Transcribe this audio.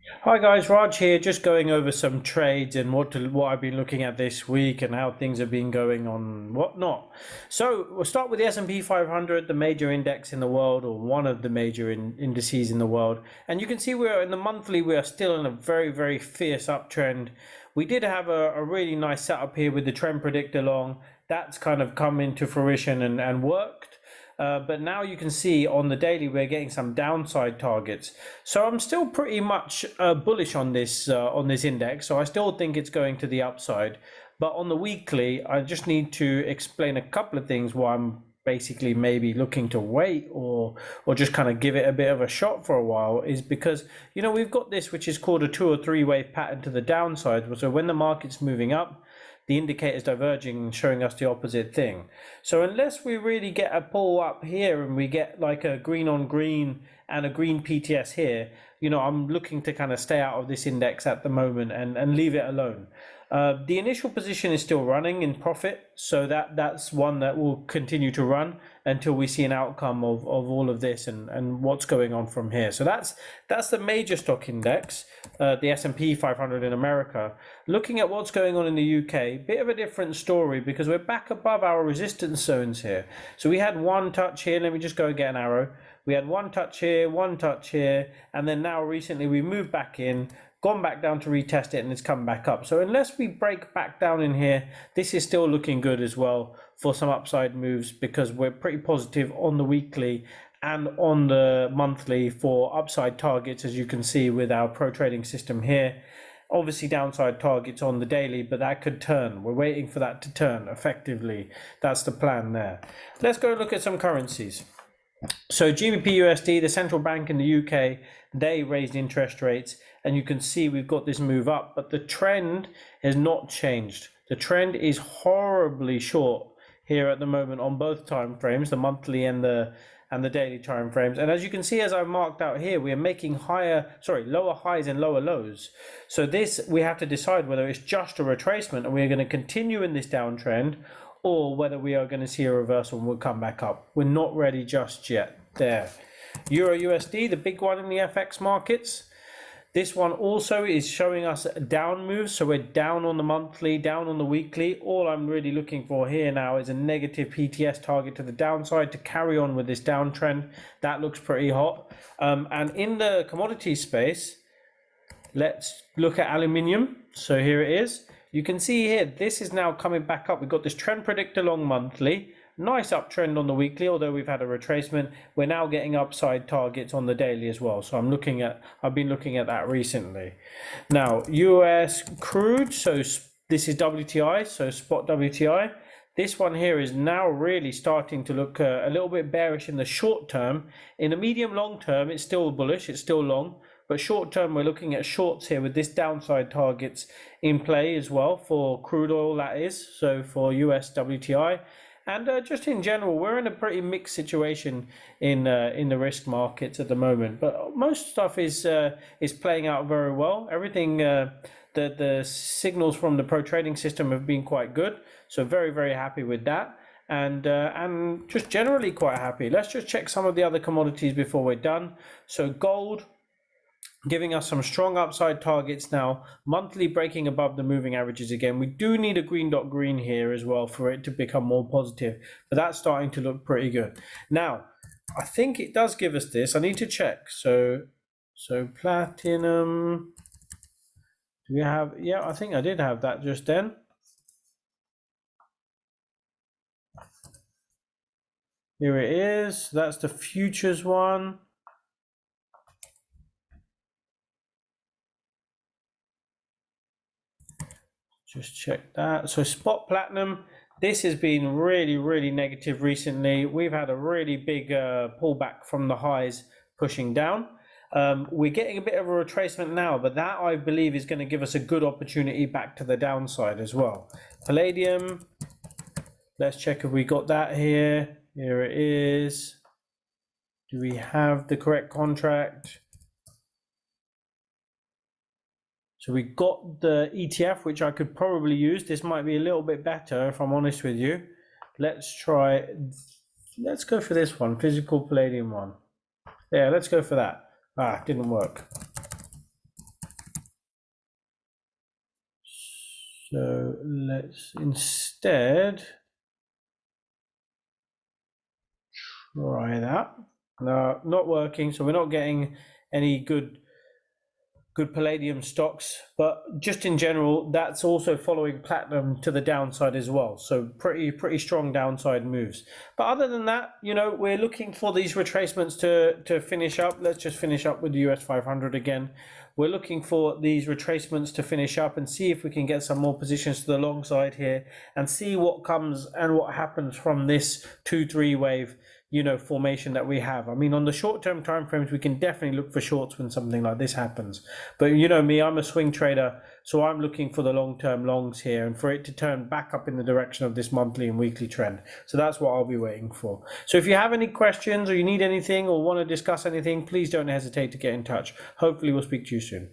Hi guys, Raj here, just going over some trades and what I've been looking at this week and how things have been going on whatnot. So we'll start with the S&P 500, the major index in the world, or one of the major indices in the world. And you can see we're in the monthly, we are still in a very fierce uptrend. We did have a really nice setup here with the trend predictor long. That's kind of come into fruition and worked. But now you can see on the daily we're getting some downside targets. So I'm still pretty much bullish on this index. So I still think it's going to the upside. But on the weekly, I just need to explain a couple of things why I'm basically maybe looking to wait or just kind of give it a bit of a shot for a while, is because we've got this which is called a 2 or 3 wave pattern to the downside. So when the market's moving up, the indicator's diverging and showing us the opposite thing. So unless we really get a pull up here and we get like a green on green and a green PTS here, I'm looking to kind of stay out of this index at the moment and leave it alone. The initial position is still running in profit, so that's one that will continue to run until we see an outcome of all of this and what's going on from here. So that's the major stock index, the S&P 500 in America. Looking at what's going on in the UK, bit of a different story because we're back above our resistance zones here. So we had one touch here. Let me just go and get an arrow. We had one touch here, and then now recently we moved back in, gone back down to retest it, and it's come back up. So unless we break back down in here, this is still looking good as well for some upside moves, because we're pretty positive on the weekly and on the monthly for upside targets, as you can see with our pro trading system here. Obviously downside targets on the daily, but that could turn. We're waiting for that to turn effectively. That's the plan there. Let's go look at some currencies. So GBP USD, the central bank in the UK, they raised interest rates, and you can see we've got this move up, but the trend has not changed. The trend is horribly short here at the moment on both time frames, the monthly and the daily time frames. And as you can see, as I've marked out here, we are making lower highs and lower lows. So this, we have to decide whether it's just a retracement and we're going to continue in this downtrend, or whether we are going to see a reversal and we'll come back up. We're not ready just yet there. Euro USD, the big one in the FX markets. This one also is showing us down moves. So we're down on the monthly, down on the weekly. All I'm really looking for here now is a negative PTS target to the downside to carry on with this downtrend. That looks pretty hot. And in the commodity space, let's look at aluminium. So here it is. You can see here, this is now coming back up. We've got this trend predictor long monthly, nice uptrend on the weekly, although we've had a retracement. We're now getting upside targets on the daily as well. So I've been looking at that recently. Now, US crude, so this is WTI, so spot WTI. This one here is now really starting to look a little bit bearish in the short term. In the medium long term, it's still bullish, it's still long. But short term, we're looking at shorts here with this downside targets in play as well for crude oil, that is. So for US WTI. And just in general, we're in a pretty mixed situation in the risk markets at the moment. But most stuff is playing out very well. Everything, the signals from the pro trading system have been quite good. So very happy with that. And just generally quite happy. Let's just check some of the other commodities before we're done. So gold, giving us some strong upside targets now, monthly breaking above the moving averages again. We do need a green dot green here as well for it to become more positive, but that's starting to look pretty good. Now, I think it does give us this. I need to check. So platinum, do we have, yeah, I think I did have that just then. Here it is. That's the futures one. Just check that. So spot platinum, this has been really negative recently. We've had a really big pullback from the highs pushing down. We're getting a bit of a retracement now, but that I believe is going to give us a good opportunity back to the downside as well. Palladium, let's check if we got that here. Here it is. Do we have the correct contract? So we got the ETF, which I could probably use. This might be a little bit better if I'm honest with you. Let's go for this one, physical palladium one. Yeah, let's go for that. Didn't work. So let's instead try that. No, not working. So we're not getting any good palladium stocks, but just in general, that's also following platinum to the downside as well. So pretty strong downside moves. But other than that, we're looking for these retracements to finish up. Let's just finish up with the US 500 again. We're looking for these retracements to finish up and see if we can get some more positions to the long side here and see what comes and what happens from this 2-3 wave formation that we have. I mean, on the short-term time frames, we can definitely look for shorts when something like this happens. But you know me, I'm a swing trader, so I'm looking for the long-term longs here and for it to turn back up in the direction of this monthly and weekly trend. So that's what I'll be waiting for. So if you have any questions or you need anything or want to discuss anything, please don't hesitate to get in touch. Hopefully we'll speak to you soon.